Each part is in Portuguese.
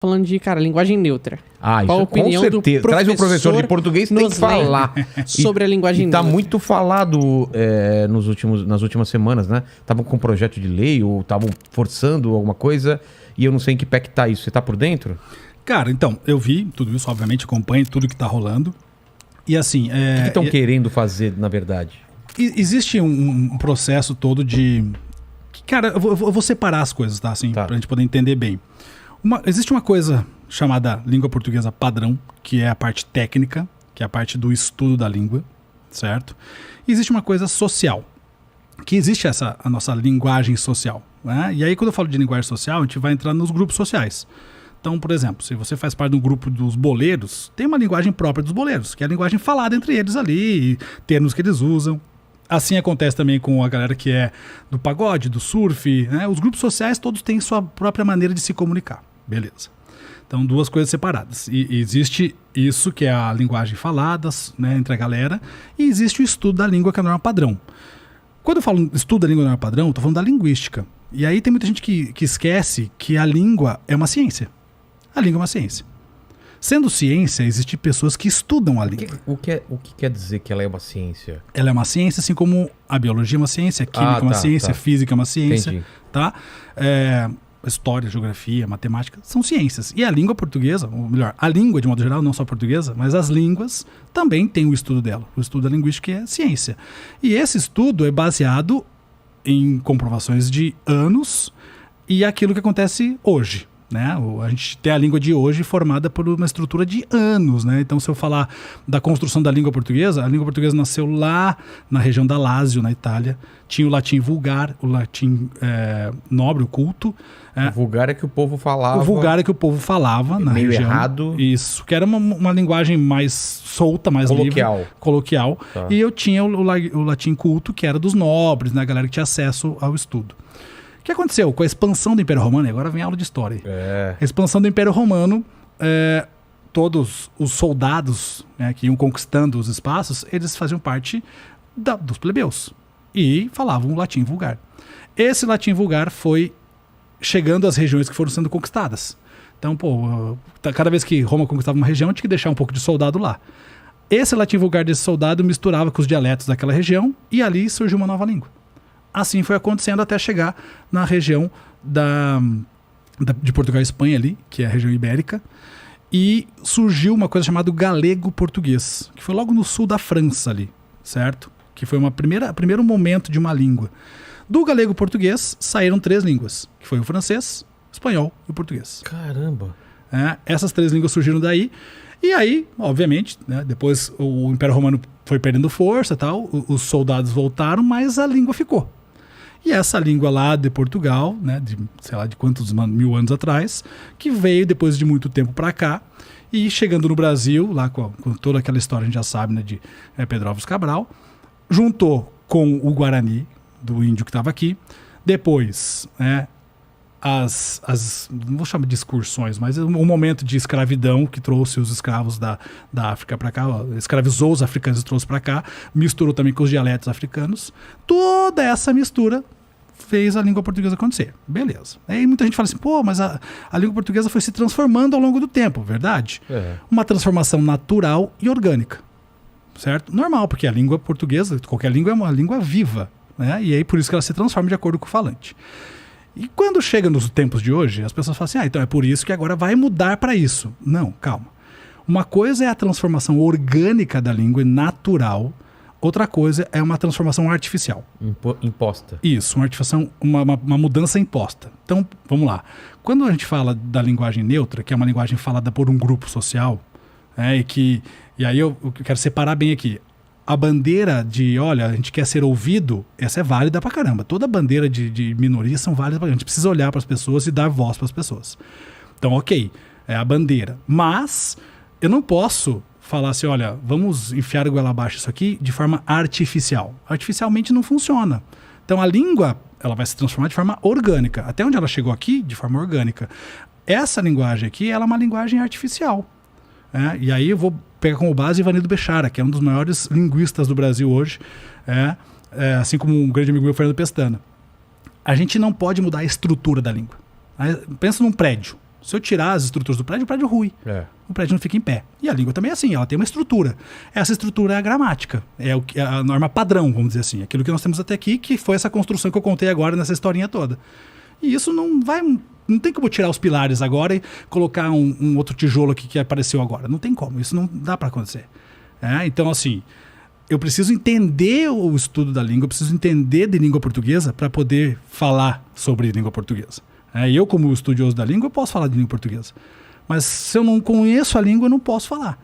Falando de, cara, linguagem neutra. Qual a opinião com certeza. Traz um professor de português, tem que falar sobre a linguagem neutra. Tá muito falado nas últimas semanas, né? Estavam com um projeto de lei ou estavam forçando alguma coisa e eu não sei em que pé que tá isso. Você tá por dentro? Cara, então, eu vi tudo isso, obviamente, acompanho tudo que tá rolando. E assim... O que estão querendo fazer, na verdade? Existe um processo todo de... Cara, eu vou separar as coisas, tá? Assim, pra gente poder entender bem. Existe uma coisa chamada língua portuguesa padrão, que é a parte técnica, que é a parte do estudo da língua, certo? E existe uma coisa social, que existe a nossa linguagem social, né? E aí quando eu falo de linguagem social, a gente vai entrar nos grupos sociais. Então, por exemplo, se você faz parte do grupo dos boleiros, tem uma linguagem própria dos boleiros, que é a linguagem falada entre eles ali, termos que eles usam. Assim acontece também com a galera que é do pagode, do surf, né? Os grupos sociais todos têm sua própria maneira de se comunicar. Beleza. Então, duas coisas separadas. E existe isso, que é a linguagem falada, né, entre a galera, e existe o estudo da língua, que é a norma padrão. Quando eu falo estudo da língua norma padrão, eu estou falando da linguística. E aí tem muita gente que esquece que a língua é uma ciência. A língua é uma ciência. Sendo ciência, existem pessoas que estudam a língua. O que quer dizer que ela é uma ciência? Ela é uma ciência, assim como a biologia é uma ciência, a química é uma ciência, a física é uma ciência. Entendi. Tá? História, geografia, matemática, são ciências. E a língua portuguesa, ou melhor, a língua de modo geral, não só a portuguesa, mas as línguas também têm o estudo dela. O estudo da linguística é ciência. E esse estudo é baseado em comprovações de anos e aquilo que acontece hoje. Né? A gente tem a língua de hoje formada por uma estrutura de anos, né? Então, se eu falar da construção da língua portuguesa, a língua portuguesa nasceu lá na região da Lácio, na Itália. Tinha o latim vulgar, o latim nobre, o culto. O vulgar é que o povo falava. O vulgar é que o povo falava na meio região. Errado. Isso, que era uma linguagem mais solta, mais livre. Coloquial. Tá. E eu tinha o latim culto, que era dos nobres, né? A galera que tinha acesso ao estudo. O que aconteceu com a expansão do Império Romano? E agora vem a aula de história. A expansão do Império Romano, todos os soldados, né, que iam conquistando os espaços, eles faziam parte dos plebeus e falavam o latim vulgar. Esse latim vulgar foi chegando às regiões que foram sendo conquistadas. Então, cada vez que Roma conquistava uma região, tinha que deixar um pouco de soldado lá. Esse latim vulgar desse soldado misturava com os dialetos daquela região e ali surgiu uma nova língua. Assim foi acontecendo até chegar na região de Portugal e Espanha ali, que é a região ibérica, e surgiu uma coisa chamada galego-português, que foi logo no sul da França ali, certo? Que foi primeiro momento de uma língua. Do galego-português saíram 3 línguas, que foi o francês, o espanhol e o português. Caramba! Essas 3 línguas surgiram daí. E aí, obviamente, né, depois o Império Romano foi perdendo força e tal, os soldados voltaram, mas a língua ficou. E essa língua lá de Portugal, né, de sei lá de quantos mil anos atrás, que veio depois de muito tempo para cá, e chegando no Brasil, lá com toda aquela história, a gente já sabe, né, de Pedro Álvares Cabral, juntou com o Guarani, do índio que estava aqui, depois, né, não vou chamar de excursões, mas um momento de escravidão que trouxe os escravos da África para cá, escravizou os africanos e trouxe para cá, misturou também com os dialetos africanos. Toda essa mistura fez a língua portuguesa acontecer. Beleza. Aí muita gente fala assim, mas a língua portuguesa foi se transformando ao longo do tempo, verdade? Uma transformação natural e orgânica, certo? Normal, porque a língua portuguesa, qualquer língua é uma língua viva, né? E aí por isso que ela se transforma de acordo com o falante. E quando chega nos tempos de hoje, as pessoas falam assim, então é por isso que agora vai mudar para isso. Não, calma. Uma coisa é a transformação orgânica da língua, natural. Outra coisa é uma transformação artificial. Imposta. Isso, uma mudança imposta. Então, vamos lá. Quando a gente fala da linguagem neutra, que é uma linguagem falada por um grupo social, e aí eu quero separar bem aqui. A bandeira olha, a gente quer ser ouvido, essa é válida pra caramba. Toda bandeira de minoria são válidas pra caramba. A gente precisa olhar para as pessoas e dar voz para as pessoas. Então, ok, é a bandeira. Mas eu não posso falar assim, olha, vamos enfiar a goela abaixo isso aqui de forma artificial. Artificialmente não funciona. Então, a língua, ela vai se transformar de forma orgânica. Até onde ela chegou aqui, de forma orgânica. Essa linguagem aqui, ela é uma linguagem artificial. E aí eu vou pegar como base Ivanildo Bechara, que é um dos maiores linguistas do Brasil hoje, assim como um grande amigo meu, Fernando Pestana. A gente não pode mudar a estrutura da língua. Pensa num prédio. Se eu tirar as estruturas do prédio, o prédio rui. O prédio não fica em pé. E a língua também é assim, ela tem uma estrutura. Essa estrutura é a gramática. É a norma padrão, vamos dizer assim. Aquilo que nós temos até aqui, que foi essa construção que eu contei agora nessa historinha toda. E isso não tem como tirar os pilares agora e colocar um outro tijolo aqui que apareceu agora. Não tem como, isso não dá para acontecer. Então, assim, eu preciso entender o estudo da língua, eu preciso entender de língua portuguesa para poder falar sobre língua portuguesa. Eu, como estudioso da língua, eu posso falar de língua portuguesa. Mas se eu não conheço a língua, eu não posso falar.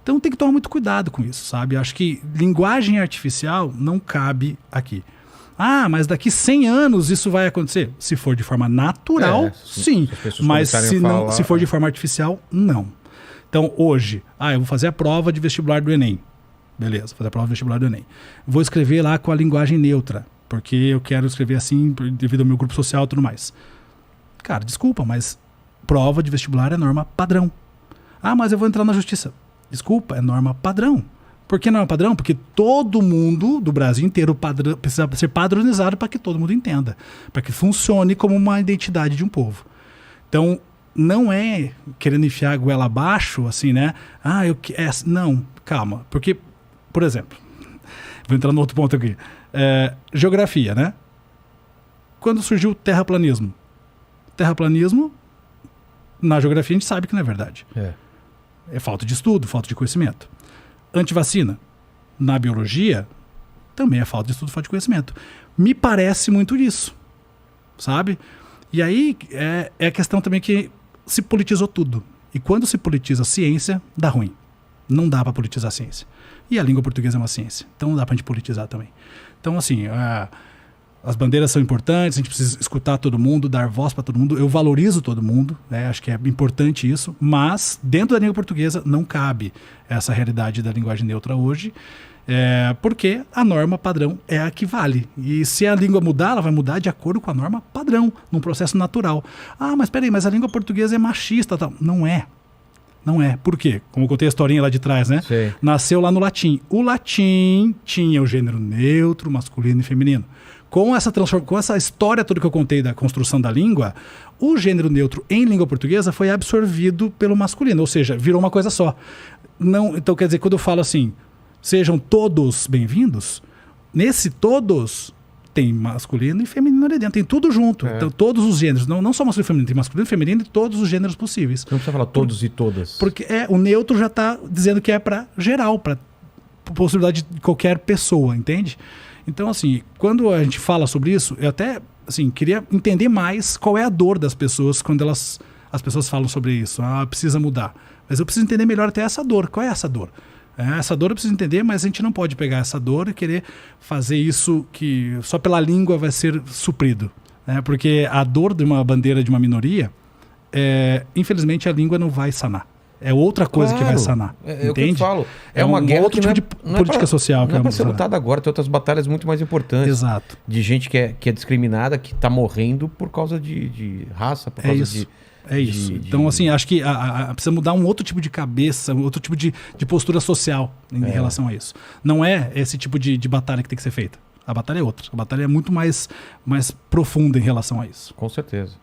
Então tem que tomar muito cuidado com isso, sabe? Eu acho que linguagem artificial não cabe aqui. Mas daqui 100 anos isso vai acontecer? Se for de forma natural, sim. Mas se for de forma artificial, não. Então hoje, eu vou fazer a prova de vestibular do Enem. Beleza, fazer a prova de vestibular do Enem. Vou escrever lá com a linguagem neutra, porque eu quero escrever assim devido ao meu grupo social e tudo mais. Cara, desculpa, mas prova de vestibular é norma padrão. Mas eu vou entrar na justiça. Desculpa, é norma padrão. Por que norma padrão? Porque todo mundo do Brasil inteiro precisa ser padronizado para que todo mundo entenda. Para que funcione como uma identidade de um povo. Então, não é querendo enfiar a goela abaixo, assim, né? Não, calma. Porque, por exemplo, vou entrar no outro ponto aqui. Geografia, né? Quando surgiu o terraplanismo? Terraplanismo, na geografia a gente sabe que não é verdade. É falta de estudo, falta de conhecimento. Antivacina, na biologia, também é falta de estudo, falta de conhecimento. Me parece muito disso, sabe? E aí é a questão também que se politizou tudo. E quando se politiza a ciência, dá ruim. Não dá para politizar a ciência. E a língua portuguesa é uma ciência, então não dá pra gente politizar também. Então, assim, as bandeiras são importantes, a gente precisa escutar todo mundo, dar voz para todo mundo. Eu valorizo todo mundo, acho que é importante isso, mas dentro da língua portuguesa não cabe essa realidade da linguagem neutra hoje, porque a norma padrão é a que vale. E se a língua mudar, ela vai mudar de acordo com a norma padrão, num processo natural. Mas peraí, mas a língua portuguesa é machista, tal. Não é. Não é. Por quê? Como eu contei a historinha lá de trás, né? Sim. Nasceu lá no latim. O latim tinha o gênero neutro, masculino e feminino. Com essa história toda que eu contei da construção da língua, o gênero neutro em língua portuguesa foi absorvido pelo masculino, ou seja, virou uma coisa só. Então, quer dizer, quando eu falo assim, sejam todos bem-vindos, nesse todos tem masculino e feminino ali dentro, tem tudo junto. Então, todos os gêneros, não só masculino e feminino, tem masculino e feminino e todos os gêneros possíveis. Não precisa falar todos e todas. Porque o neutro já está dizendo que é para geral, para possibilidade de qualquer pessoa, entende? Então, assim, quando a gente fala sobre isso, eu até queria entender mais qual é a dor das pessoas quando as pessoas falam sobre isso. Precisa mudar. Mas eu preciso entender melhor até essa dor. Qual é essa dor? Essa dor eu preciso entender, mas a gente não pode pegar essa dor e querer fazer isso que só pela língua vai ser suprido. Porque a dor de uma bandeira de uma minoria, infelizmente a língua não vai sanar. É outra coisa que vai sanar. Entende? O que eu falo. É uma guerra outro tipo de política social. Não é para ser lutada agora, tem outras batalhas muito mais importantes. Exato. De gente que é discriminada, que está morrendo por causa de raça, por causa de... É isso. Então, assim, acho que precisa mudar um outro tipo de cabeça, um outro tipo de postura social em relação a isso. Não é esse tipo de batalha que tem que ser feita. A batalha é outra. A batalha é muito mais profunda em relação a isso. Com certeza.